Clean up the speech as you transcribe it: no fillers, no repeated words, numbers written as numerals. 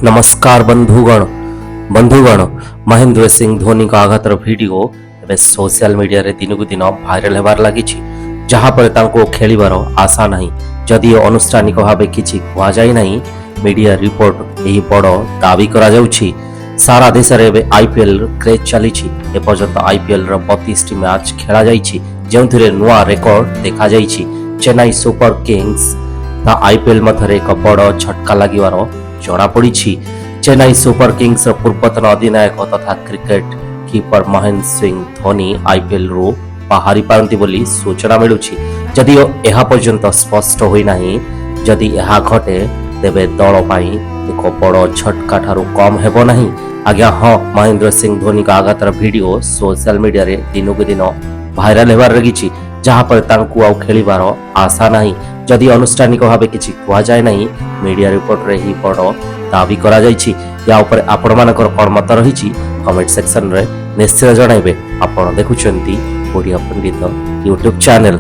नमस्कार बंधुगण महेंद्र सिंह धोनी का आघातर वीडियो एवं सोशल मीडिया रे दिन को दिन भाइराल होबार लगी जहाँ पर तांको खेलिबार आशा नहीं जदि अनुष्ठानिक भाव किछि कुआ जाय नहीं मीडिया रिपोर्ट यही बड़ दाबी करा जाउछि। सारा देश रे आईपीएल क्रेज चली एपर्यंत आईपीएल 32 मैच खेला जाइछि जेउथिरे नुआ रेकर्ड देखा जाइछि। चेन्नई सुपर किंग्स आईपीएल मध्य एक बड़ झटका लगिवार जଣା पड़ी। चेन्नई सुपर किंग्स पूर्वतन अधिनायक तथा cricket keeper Mahendra Singh Dhoni IPL रु बाहरी पारंती बोली सूचना मिलुछि। जदिओ यह पर्यंत स्पष्ट होई नाही जदि यह घटे तेबे दल पाई एक बड़ झटका ठारू कम हेबो नाही। आज्ञा हाँ, महेंद्र सिंह धोनी का आघातर वीडियो सोशल मीडिया रे दिन को दिन भाइराल होबार लगी जहाँ पर तांकु आउ खेलिबार आशा नहीं जदि अनुष्ठानिक भाव किछि कुआ जाय नहीं मीडिया रिपोर्ट रे ही बड़ दाबी करा जाइछि। या ऊपर आपण मानकर कोन मत रहिछि कमेंट सेक्शन रे निश्चय जणाइबे। आपण देखुचंती ओडिया पंडित यूट्यूब चैनल।